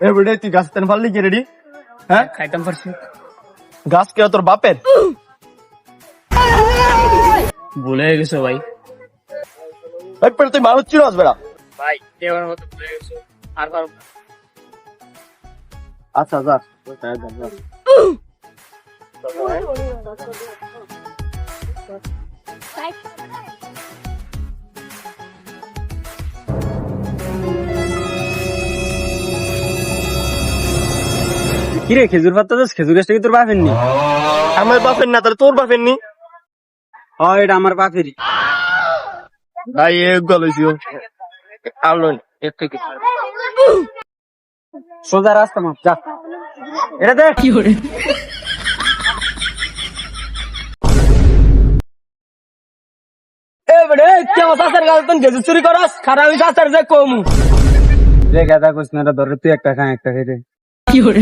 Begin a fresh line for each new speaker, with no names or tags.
এ বেড়ে তুই গাছ তেন ফাললি কি রেডি? হ্যাঁ
খাইতাম পারছি।
গাছ কে তোর বাপের?
ভুলে গেছো ভাই।
ভাই পেড়ে তুই মানুষ চিনস বেড়া?
ভাই এবার মতো ভুলে গেছো, আর পারবো না।
আচ্ছা যা
কিরে খেজুর পাতা তো খেজুর গাছটা কি তোর বাপের নি?
আমার বাপের না তাহলে তোর বাপের নি?
হয় এটা আমার বাপেরই।
ভাই এক গলইছি আলোন এর থেকে
সোজা রাস্তা মাপ যা। এটা দেখ কি করে।
এ বেড়ে তুই আমার চাচার গাছ তেন গেছে চুরি করস খারাপ আমি চাচার যে কমু
যে গাদা কইছ না ধরে তুই একটা খাই একটা খাই রে। কি করে